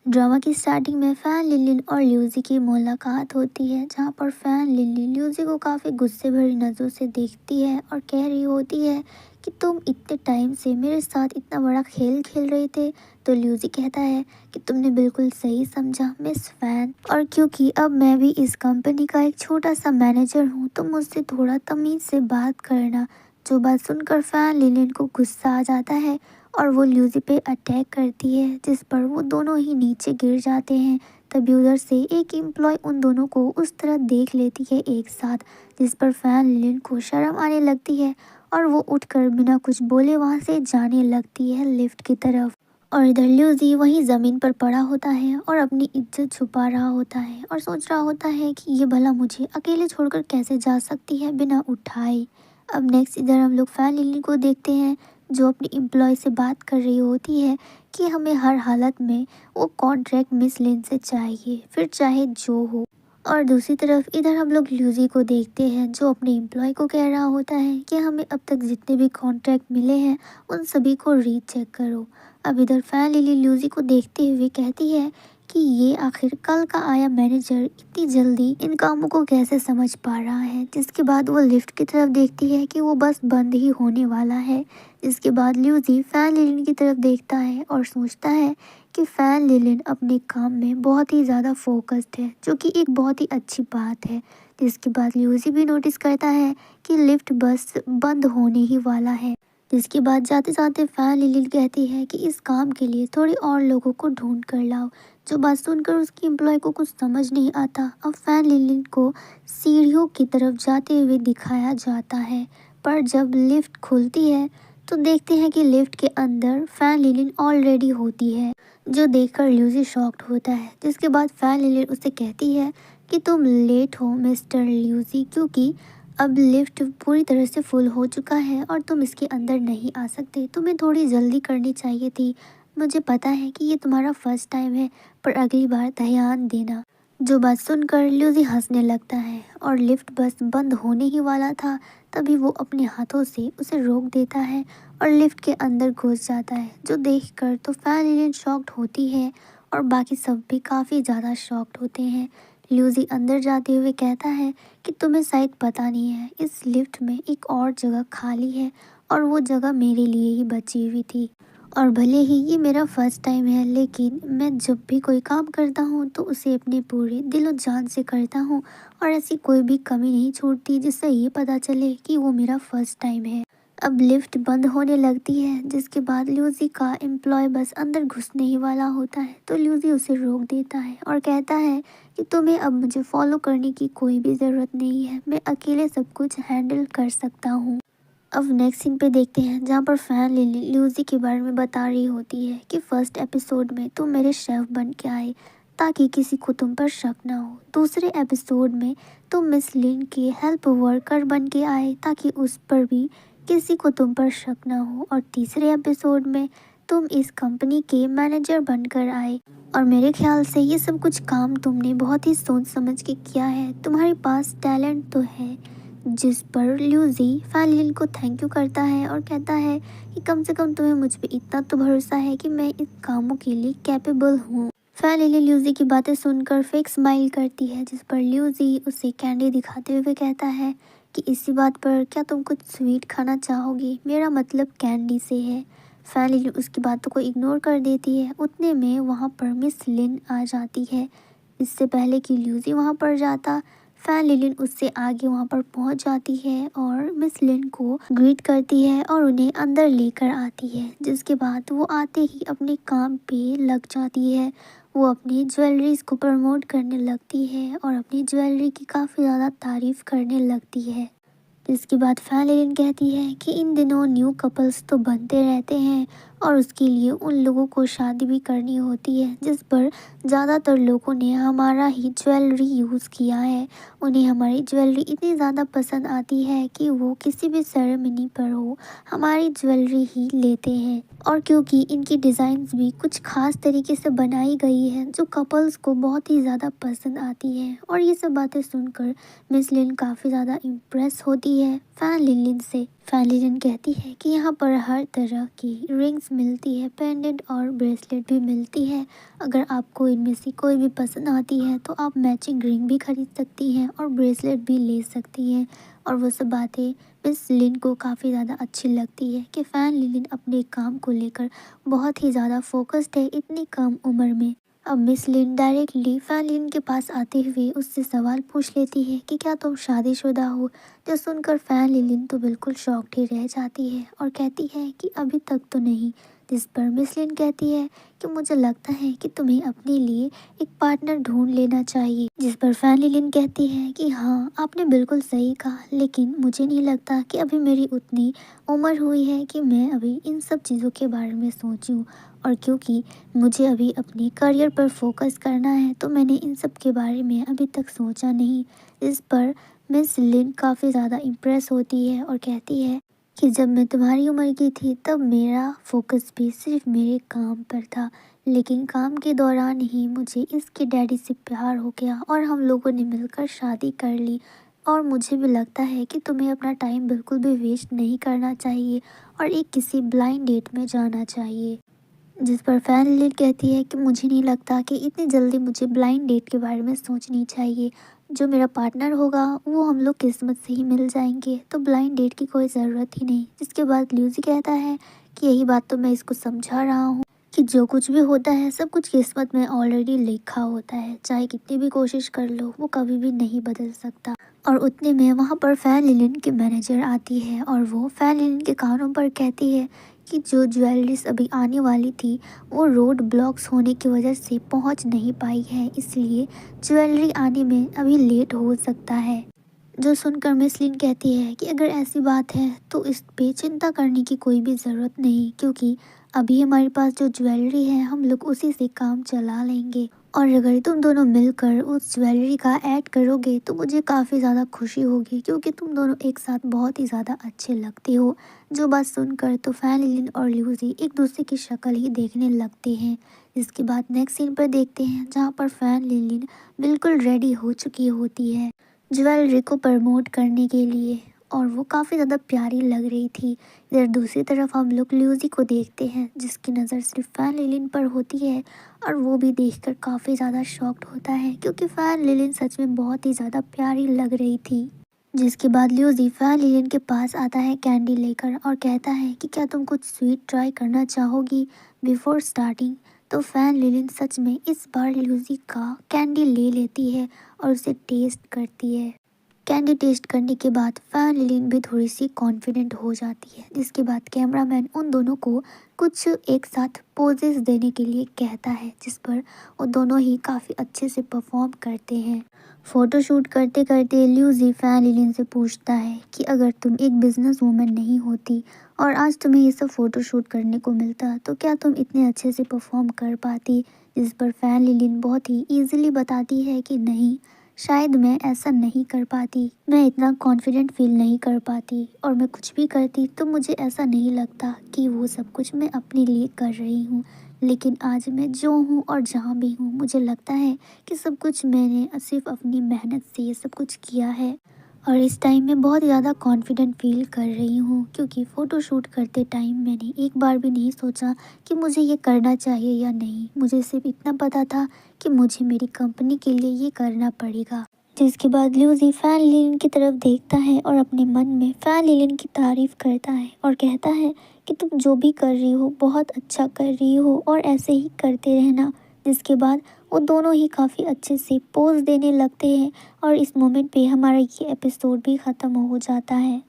Drama की starting में fan linen और ल्यूजी की मुलाकात होती है, जहां पर फैन लिलिन ल्यूजी को काफ़ी गुस्से भरी नज़रों से देखती है और कह रही होती है कि तुम इतने टाइम से मेरे साथ इतना बड़ा खेल खेल रहे थे। तो ल्यूजी कहता है कि तुमने बिल्कुल सही समझा मिस फैन, और क्योंकि अब मैं भी इस कंपनी का एक छोटा सा मैनेजर हूँ तो मुझसे थोड़ा तमीज़ से बात करना। जो बात सुनकर फैन लिलिन को गुस्सा आ जाता है और वो ल्यूजी पे अटैक करती है, जिस पर वो दोनों ही नीचे गिर जाते हैं। तभी उधर से एक एम्प्लॉय उन दोनों को उस तरह देख लेती है एक साथ, जिस पर फैन लिलिन को शर्म आने लगती है और वो उठकर बिना कुछ बोले वहां से जाने लगती है लिफ्ट की तरफ। और इधर ल्यूजी वहीं ज़मीन पर पड़ा होता है और अपनी इज्जत छुपा रहा होता है और सोच रहा होता है कि ये भला मुझे अकेले छोड़कर कैसे जा सकती है बिना उठाए। अब नेक्स्ट इधर हम लोग फैन लिली को देखते हैं, जो अपनी एम्प्लॉय से बात कर रही होती है कि हमें हर हालत में वो कॉन्ट्रैक्ट मिस लिन से चाहिए, फिर चाहे जो हो। और दूसरी तरफ इधर हम लोग ल्यूजी को देखते हैं, जो अपने एम्प्लॉय को कह रहा होता है कि हमें अब तक जितने भी कॉन्ट्रैक्ट मिले हैं उन सभी को रीचेक करो। अब इधर फैन लिली ल्यूजी को देखते हुए कहती है कि ये आखिर कल का आया मैनेजर इतनी जल्दी इन कामों को कैसे समझ पा रहा है। जिसके बाद वो लिफ्ट की तरफ देखती है कि वो बस बंद ही होने वाला है। इसके बाद ल्यूजी फैन लिलिन की तरफ देखता है और सोचता है कि फैन लिलिन अपने काम में बहुत ही ज़्यादा फोकस्ड है, जो कि एक बहुत ही अच्छी बात है। जिसके बाद ल्यूजी भी नोटिस करता है कि लिफ्ट बस बंद होने ही वाला है। जिसके बाद जाते जाते फैन लिलिन कहती है कि इस काम के लिए थोड़े और लोगों को ढूंढ कर लाओ। जो बात सुनकर उसकी एम्प्लॉय को कुछ समझ नहीं आता। अब फैन लिलिन को सीढ़ियों की तरफ जाते हुए दिखाया जाता है, पर जब लिफ्ट खुलती है तो देखते हैं कि लिफ्ट के अंदर फैन लिलिन ऑलरेडी होती है, जो देखकर ल्यूजी शॉक्ड होता है। जिसके बाद फैन लिलिन उसे कहती है कि तुम लेट हो मिस्टर ल्यूजी, क्योंकि अब लिफ्ट पूरी तरह से फुल हो चुका है और तुम इसके अंदर नहीं आ सकते। तुम्हें थोड़ी जल्दी करनी चाहिए थी। मुझे पता है कि ये तुम्हारा फर्स्ट टाइम है, पर अगली बार ध्यान देना। जो बात सुनकर ल्यूजी हंसने लगता है और लिफ्ट बस बंद होने ही वाला था, तभी वो अपने हाथों से उसे रोक देता है और लिफ्ट के अंदर घुस जाता है। जो देखकर तो फैन एलियन शॉक्ड होती है और बाकी सब भी काफ़ी ज़्यादा शॉक्ड होते हैं। ल्यूजी अंदर जाते हुए कहता है कि तुम्हें शायद पता नहीं है, इस लिफ्ट में एक और जगह खाली है और वो जगह मेरे लिए ही बची हुई थी। और भले ही ये मेरा फर्स्ट टाइम है, लेकिन मैं जब भी कोई काम करता हूँ तो उसे अपने पूरे दिलो जान से करता हूँ और ऐसी कोई भी कमी नहीं छोड़ती जिससे ये पता चले कि वो मेरा फर्स्ट टाइम है। अब लिफ्ट बंद होने लगती है, जिसके बाद ल्यूजी का एम्प्लॉय बस अंदर घुसने ही वाला होता है, तो ल्यूजी उसे रोक देता है और कहता है कि तुम्हें अब मुझे फॉलो करने की कोई भी ज़रूरत नहीं है, मैं अकेले सब कुछ हैंडल कर सकता हूँ। अब नेक्स्ट सीन पे देखते हैं, जहाँ पर फैन लिली ल्यूजी के बारे में बता रही होती है कि फर्स्ट एपिसोड में तुम मेरे शेफ बन के आए ताकि किसी को तुम पर शक ना हो। दूसरे एपिसोड में तुम मिस लिन के हेल्प वर्कर बन के आए ताकि उस पर भी किसी को तुम पर शक ना हो। और तीसरे एपिसोड में तुम इस कंपनी के मैनेजर बनकर आए। और मेरे ख्याल से ये सब कुछ काम तुमने बहुत ही सोच समझ के किया है, तुम्हारे पास टैलेंट तो है। जिस पर ल्यूजी फैनलिन को थैंक यू करता है और कहता है कि कम से कम तुम्हें मुझ पे इतना तो भरोसा है कि मैं इन कामों के लिए कैपेबल हूँ। फैनलिन ल्यूजी की बातें सुनकर फेक स्माइल करती है, जिस पर ल्यूजी उसे कैंडी दिखाते हुए कहता है कि इसी बात पर क्या तुम कुछ स्वीट खाना चाहोगी, मेरा मतलब कैंडी से है। फैनलिन उसकी बातों को इग्नोर कर देती है। उतने में वहाँ पर मिस लिन आ जाती है। इससे पहले कि ल्यूजी वहाँ पर जाता, फैन लिलिन उससे आगे वहाँ पर पहुँच जाती है और मिस लिन को ग्रीट करती है और उन्हें अंदर लेकर आती है। जिसके बाद वो आते ही अपने काम पे लग जाती है। वो अपनी ज्वेलरीज को प्रमोट करने लगती है और अपनी ज्वेलरी की काफ़ी ज़्यादा तारीफ करने लगती है। इसके बाद फैन लिलिन कहती है कि इन दिनों न्यू कपल्स तो बनते रहते हैं और उसके लिए उन लोगों को शादी भी करनी होती है, जिस पर ज़्यादातर लोगों ने हमारा ही ज्वेलरी यूज़ किया है। उन्हें हमारी ज्वेलरी इतनी ज़्यादा पसंद आती है कि वो किसी भी सेरेमनी पर हो हमारी ज्वेलरी ही लेते हैं। और क्योंकि इनकी डिज़ाइंस भी कुछ खास तरीके से बनाई गई है जो कपल्स को बहुत ही ज़्यादा पसंद आती है। और ये सब बातें सुनकर मिस लिन काफ़ी ज़्यादा इम्प्रेस होती है फैन लिलिन से। फैलिन कहती है कि यहाँ पर हर तरह की रिंग्स मिलती है, पेंडेंट और ब्रेसलेट भी मिलती है। अगर आपको इनमें से कोई भी पसंद आती है तो आप मैचिंग रिंग भी खरीद सकती हैं और ब्रेसलेट भी ले सकती हैं। और वो सब बातें मिस लिन को काफ़ी ज़्यादा अच्छी लगती है कि फ़ैन लिलिन अपने काम को लेकर बहुत ही ज़्यादा फोकस्ड है इतनी कम उम्र में। अब मिस लिन डायरेक्टली फ़ैन लिन के पास आते हुए उससे सवाल पूछ लेती है कि क्या तुम शादीशुदा हो। जो सुनकर फ़ैन लिलिन तो बिल्कुल शॉक्ड ही रह जाती है और कहती है कि अभी तक तो नहीं। जिस पर मिस लिन कहती है कि मुझे लगता है कि तुम्हें अपने लिए एक पार्टनर ढूंढ लेना चाहिए। जिस पर फ़ैन लिलिन कहती है कि हाँ, आपने बिल्कुल सही कहा, लेकिन मुझे नहीं लगता कि अभी मेरी उतनी उम्र हुई है कि मैं अभी इन सब चीज़ों के बारे में सोचूं। और क्योंकि मुझे अभी अपने करियर पर फोकस करना है तो मैंने इन सब के बारे में अभी तक सोचा नहीं। इस पर मिस लिन काफ़ी ज़्यादा इम्प्रेस होती है और कहती है कि जब मैं तुम्हारी उम्र की थी तब मेरा फोकस भी सिर्फ मेरे काम पर था, लेकिन काम के दौरान ही मुझे इसके डैडी से प्यार हो गया और हम लोगों ने मिलकर शादी कर ली। और मुझे भी लगता है कि तुम्हें अपना टाइम बिल्कुल भी वेस्ट नहीं करना चाहिए और एक किसी ब्लाइंड डेट में जाना चाहिए। जिस पर फैन लिली कहती है कि मुझे नहीं लगता कि इतनी जल्दी मुझे ब्लाइंड डेट के बारे में सोचनी चाहिए। जो मेरा पार्टनर होगा वो हम लोग किस्मत से ही मिल जाएंगे, तो ब्लाइंड डेट की कोई ज़रूरत ही नहीं। जिसके बाद ल्यूसी कहता है कि यही बात तो मैं इसको समझा रहा हूँ कि जो कुछ भी होता है सब कुछ किस्मत में ऑलरेडी लिखा होता है, चाहे कितनी भी कोशिश कर लो वो कभी भी नहीं बदल सकता। और उतने में वहाँ पर फैन लिलिन की मैनेजर आती है और वो फैन लिलिन के कानों पर कहती है कि जो ज्वेलरीज अभी आने वाली थी वो रोड ब्लॉक्स होने की वजह से पहुंच नहीं पाई है, इसलिए ज्वेलरी आने में अभी लेट हो सकता है। जो सुनकर मिस लिन कहती है कि अगर ऐसी बात है तो इस पे चिंता करने की कोई भी ज़रूरत नहीं, क्योंकि अभी हमारे पास जो ज्वेलरी है हम लोग उसी से काम चला लेंगे। और अगर तुम दोनों मिलकर उस ज्वेलरी का ऐड करोगे तो मुझे काफ़ी ज़्यादा खुशी होगी, क्योंकि तुम दोनों एक साथ बहुत ही ज़्यादा अच्छे लगते हो। जो बात सुनकर तो फैन लिलिन और ल्यूसी एक दूसरे की शक्ल ही देखने लगते हैं। इसके बाद नेक्स्ट सीन पर देखते हैं जहाँ पर फैन लिलिन बिल्कुल रेडी हो चुकी होती है ज्वेलरी को प्रमोट करने के लिए, और वो काफ़ी ज़्यादा प्यारी लग रही थी। इधर दूसरी तरफ हम लोग ल्यूसी को देखते हैं जिसकी नज़र सिर्फ फैन लिलिन पर होती है और वो भी देखकर काफ़ी ज़्यादा शॉक्ड होता है, क्योंकि फैन लिलिन सच में बहुत ही ज़्यादा प्यारी लग रही थी। जिसके बाद ल्यूसी फैन लिलिन के पास आता है कैंडी लेकर और कहता है कि क्या तुम कुछ स्वीट ट्राई करना चाहोगी बिफोर स्टार्टिंग। तो फैन लिलिन सच में इस बार ल्यूसी का कैंडी ले लेती है और उसे टेस्ट करती है। कैंडी टेस्ट करने के बाद फैन लिलिन भी थोड़ी सी कॉन्फिडेंट हो जाती है। जिसके बाद कैमरामैन उन दोनों को कुछ एक साथ पोजेस देने के लिए कहता है, जिस पर वो दोनों ही काफ़ी अच्छे से परफॉर्म करते हैं। फ़ोटोशूट करते करते ल्यूसी फैन लिलिन से पूछता है कि अगर तुम एक बिजनेस वूमन नहीं होती और आज तुम्हें ये सब फ़ोटोशूट करने को मिलता तो क्या तुम इतने अच्छे से परफॉर्म कर पाती। जिस पर फैन लिलिन बहुत ही ईजिली बताती है कि नहीं, शायद मैं ऐसा नहीं कर पाती, मैं इतना कॉन्फिडेंट फील नहीं कर पाती, और मैं कुछ भी करती तो मुझे ऐसा नहीं लगता कि वो सब कुछ मैं अपने लिए कर रही हूँ। लेकिन आज मैं जो हूँ और जहाँ भी हूँ मुझे लगता है कि सब कुछ मैंने सिर्फ अपनी मेहनत से ये सब कुछ किया है। और इस टाइम मैं बहुत ज़्यादा कॉन्फिडेंट फील कर रही हूँ, क्योंकि फ़ोटो शूट करते टाइम मैंने एक बार भी नहीं सोचा कि मुझे ये करना चाहिए या नहीं। मुझे सिर्फ इतना पता था कि मुझे मेरी कंपनी के लिए ये करना पड़ेगा। जिसके बाद ल्यूसी फैन लिलिन की तरफ देखता है और अपने मन में फैन लिलिन की तारीफ करता है और कहता है कि तुम जो भी कर रही हो बहुत अच्छा कर रही हो और ऐसे ही करते रहना। जिसके बाद वो दोनों ही काफ़ी अच्छे से पोज देने लगते हैं और इस मोमेंट पे हमारा ये एपिसोड भी ख़त्म हो जाता है।